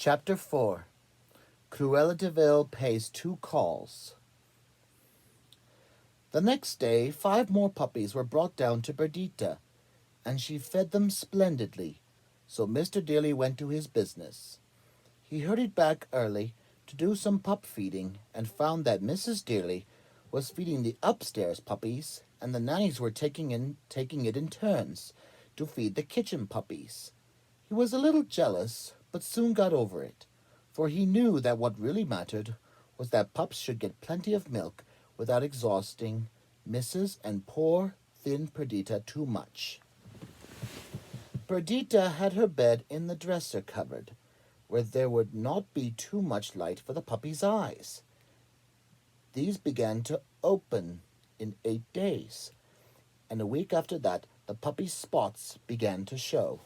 Chapter 4. Cruella de Vil pays 2 calls. The next day 5 more puppies were brought down to Perdita, and she fed them splendidly, so Mr. Dearly went to his business. He hurried back early to do some pup feeding and found that Mrs. Dearly was feeding the upstairs puppies and the nannies were taking it in turns to feed the kitchen puppies. He was a little jealous, but soon got over it, for he knew that what really mattered was that pups should get plenty of milk without exhausting Mrs. and poor, thin Perdita too much. Perdita had her bed in the dresser cupboard, where there would not be too much light for the puppies' eyes. These began to open in 8 days, and a week after that the puppies' spots began to show.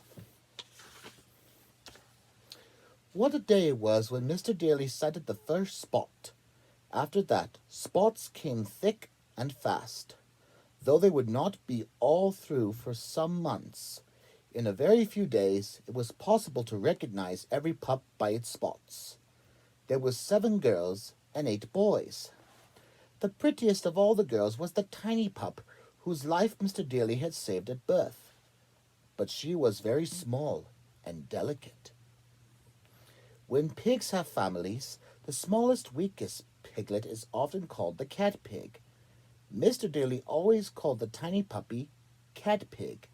What a day it was when Mr. Daly sighted the first spot. After that, spots came thick and fast, though they would not be all through for some months. In a very few days, it was possible to recognize every pup by its spots. There were 7 girls and 8 boys. The prettiest of all the girls was the tiny pup whose life Mr. Daly had saved at birth. But she was very small and delicate. When pigs have families, the smallest, weakest piglet is often called the cat pig. Mr. Daly always called the tiny puppy Cat Pig,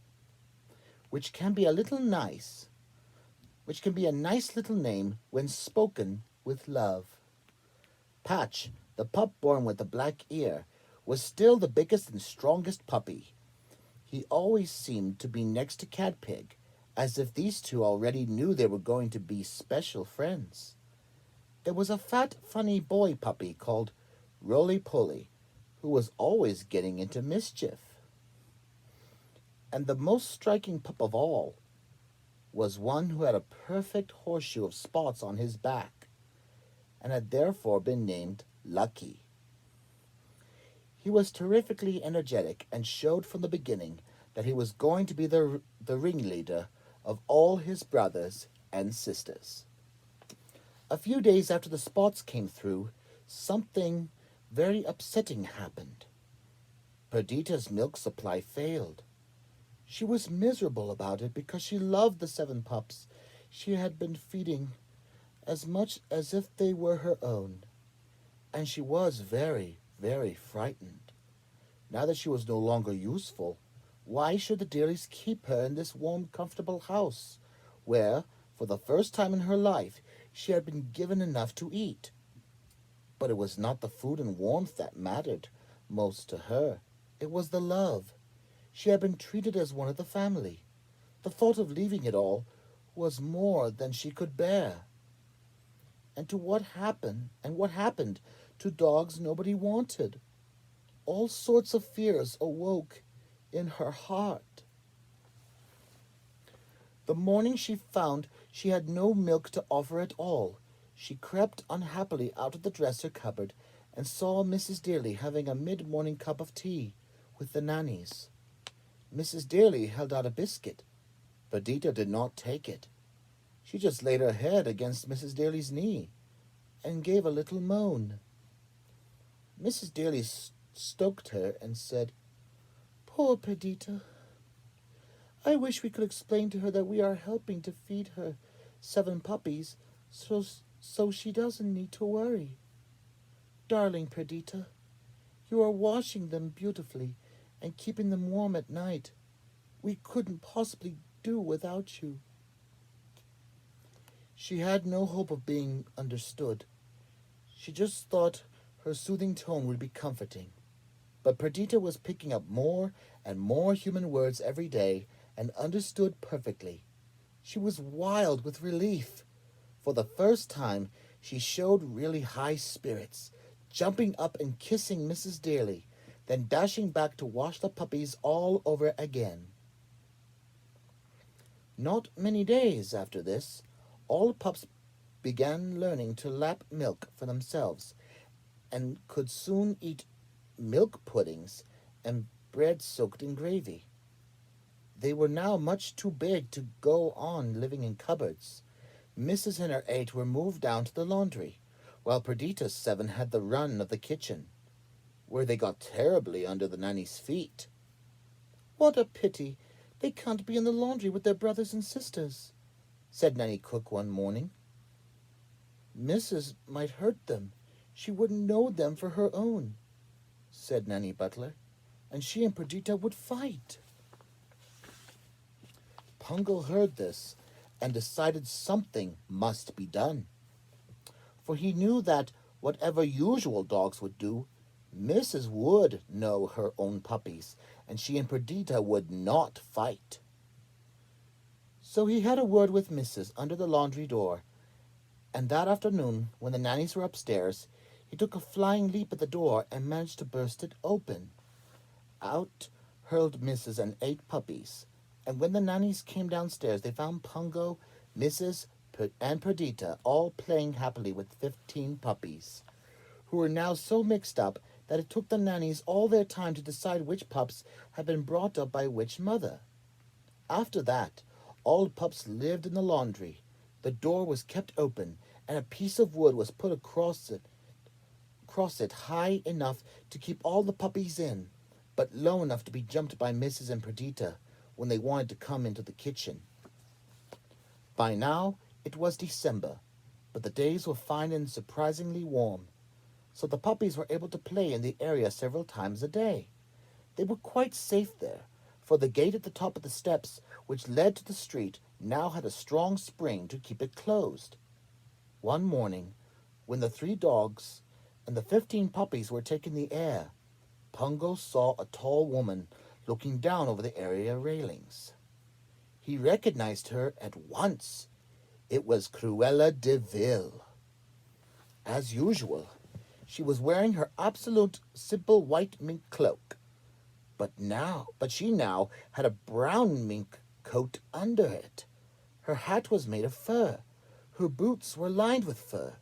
which can be a nice little name when spoken with love. Patch, the pup born with the black ear, was still the biggest and strongest puppy. He always seemed to be next to Cat Pig, as if these two already knew they were going to be special friends. There was a fat, funny boy puppy called Roly Poly, who was always getting into mischief. And the most striking pup of all was one who had a perfect horseshoe of spots on his back, and had therefore been named Lucky. He was terrifically energetic and showed from the beginning that he was going to be the ringleader of all his brothers and sisters. A few days after the spots came through, something very upsetting happened. Perdita's milk supply failed. She was miserable about it because she loved the 7 pups she had been feeding as much as if they were her own, and she was very, very frightened. Now that she was no longer useful, why should the Dearlys keep her in this warm, comfortable house, where, for the first time in her life, she had been given enough to eat? But it was not the food and warmth that mattered most to her. It was the love. She had been treated as one of the family. The thought of leaving it all was more than she could bear. And what happened to dogs nobody wanted? All sorts of fears awoke in her heart. The morning she found she had no milk to offer at all, she crept unhappily out of the dresser cupboard and saw Mrs. Dearly having a mid-morning cup of tea with the nannies. Mrs. Dearly held out a biscuit. Perdita did not take it. She just laid her head against Mrs. Dearly's knee and gave a little moan. Mrs. Dearly stroked her and said, "Poor Perdita. I wish we could explain to her that we are helping to feed her 7 puppies so she doesn't need to worry. Darling Perdita, you are washing them beautifully and keeping them warm at night. We couldn't possibly do without you." She had no hope of being understood. She just thought her soothing tone would be comforting. But Perdita was picking up more and more human words every day and understood perfectly. She was wild with relief. For the first time, she showed really high spirits, jumping up and kissing Mrs. Dearly, then dashing back to wash the puppies all over again. Not many days after this, all pups began learning to lap milk for themselves and could soon eat milk puddings and bread soaked in gravy. They were now much too big to go on living in cupboards. Mrs. and her 8 were moved down to the laundry, while Perdita's 7 had the run of the kitchen, where they got terribly under the nanny's feet. "What a pity they can't be in the laundry with their brothers and sisters," said Nanny Cook one morning. "Mrs. might hurt them. She wouldn't know them for her own," said Nanny Butler, "and she and Perdita would fight." Pungo heard this and decided something must be done, for he knew that whatever usual dogs would do, Mrs. would know her own puppies, and she and Perdita would not fight. So he had a word with Mrs. under the laundry door, and that afternoon, when the nannies were upstairs, he took a flying leap at the door and managed to burst it open. Out hurled Mrs. and 8 puppies, and when the nannies came downstairs, they found Pungo, Mrs. and Perdita all playing happily with 15 puppies, who were now so mixed up that it took the nannies all their time to decide which pups had been brought up by which mother. After that, all pups lived in the laundry. The door was kept open, and a piece of wood was put across it high enough to keep all the puppies in, but low enough to be jumped by Mrs. and Perdita when they wanted to come into the kitchen. By now, it was December, but the days were fine and surprisingly warm, so the puppies were able to play in the area several times a day. They were quite safe there, for the gate at the top of the steps, which led to the street, now had a strong spring to keep it closed. One morning, when the 3 dogs and the 15 puppies were taking the air, Pungo saw a tall woman looking down over the area railings. He recognized her at once. It was Cruella de Vil. As usual, she was wearing her absolute simple white mink cloak, but she now had a brown mink coat under it. Her hat was made of fur, her boots were lined with fur,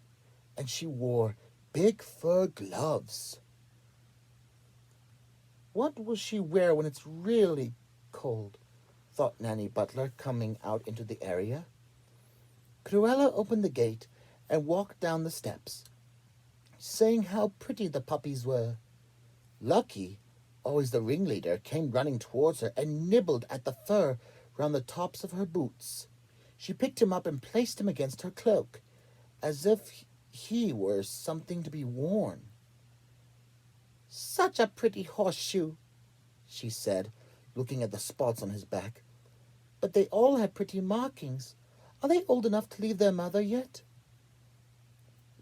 and she wore big fur gloves. "What will she wear when it's really cold?" thought Nanny Butler, coming out into the area. Cruella opened the gate and walked down the steps, saying how pretty the puppies were. Lucky, always the ringleader, came running towards her and nibbled at the fur round the tops of her boots. She picked him up and placed him against her cloak, as if he were something to be worn. "Such a pretty horseshoe," she said, looking at the spots on his back. "But they all have pretty markings. Are they old enough to leave their mother yet?"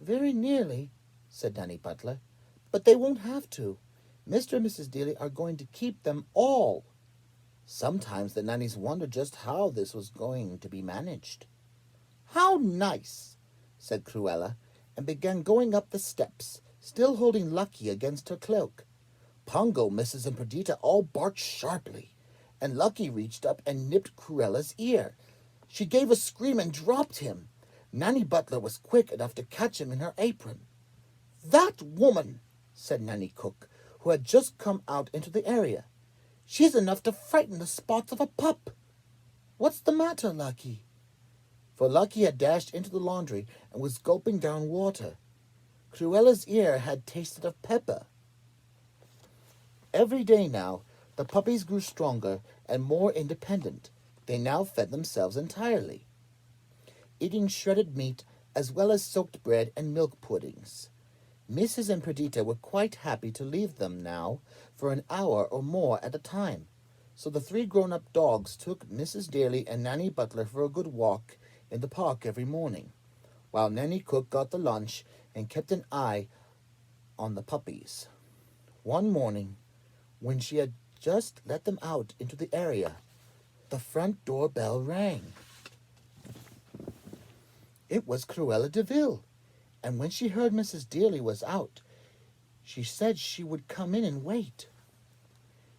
"Very nearly," said Nanny Butler, "but they won't have to. Mr. and Mrs. Dealey are going to keep them all." Sometimes the nannies wondered just how this was going to be managed. "How nice," said Cruella, and began going up the steps, still holding Lucky against her cloak. Pungo, Mrs. and Perdita all barked sharply, and Lucky reached up and nipped Cruella's ear. She gave a scream and dropped him. Nanny Butler was quick enough to catch him in her apron. "That woman," said Nanny Cook, who had just come out into the area. "She's enough to frighten the spots of a pup. What's the matter, Lucky?" For Lucky had dashed into the laundry and was gulping down water. Cruella's ear had tasted of pepper. Every day now, the puppies grew stronger and more independent. They now fed themselves entirely, eating shredded meat as well as soaked bread and milk puddings. Mrs. and Perdita were quite happy to leave them now for an hour or more at a time, so the 3 grown-up dogs took Mrs. Dealey and Nanny Butler for a good walk in the park every morning, while Nanny Cook got the lunch and kept an eye on the puppies. One morning, when she had just let them out into the area, the front door bell rang. It was Cruella de Vil, and when she heard Mrs. Dealey was out, she said she would come in and wait.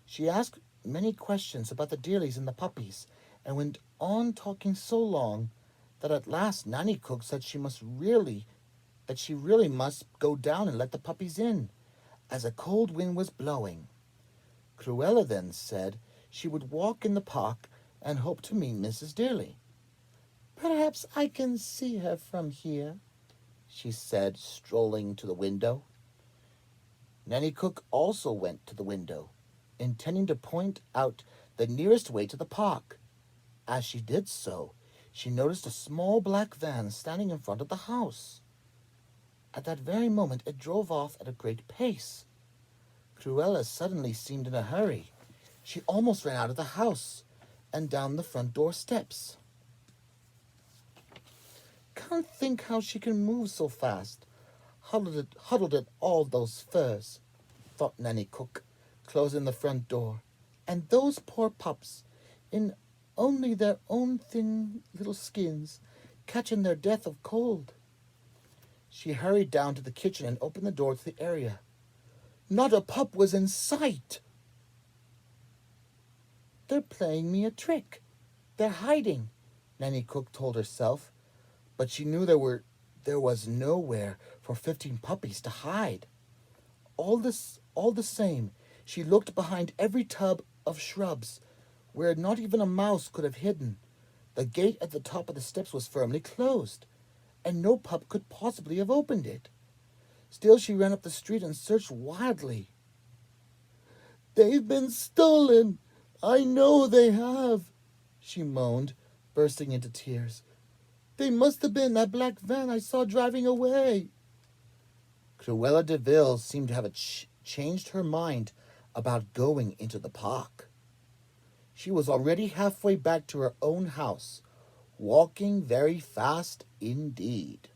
She asked many questions about the Dealeys and the puppies, and went on talking so long that at last Nanny Cook said she really must go down and let the puppies in, as a cold wind was blowing. Cruella then said she would walk in the park and hoped to meet Mrs. Dealey. Perhaps Perhaps I can see her from here, she said, strolling to the window. Nanny Cook also went to the window, intending to point out the nearest way to the park. As she did so, she noticed a small black van standing in front of the house. At that very moment, it drove off at a great pace. Cruella suddenly seemed in a hurry. She almost ran out of the house and down the front door steps. Can't think how she can move so fast, huddled at all those furs, thought Nanny Cook, closing the front door. And those poor pups, in only their own thin little skins, catching their death of cold. She hurried down to the kitchen and opened the door to the area. Not a pup was in sight. They're playing me a trick. They're hiding, Nanny Cook told herself, but she knew there was nowhere for 15 puppies to hide. All the same, she looked behind every tub of shrubs, where not even a mouse could have hidden. The gate at the top of the steps was firmly closed, and no pup could possibly have opened it. Still, she ran up the street and searched wildly. They've been stolen! I know they have, she moaned, bursting into tears. They must have been that black van I saw driving away. Cruella de Vil seemed to have changed her mind about going into the park. She was already halfway back to her own house, walking very fast indeed.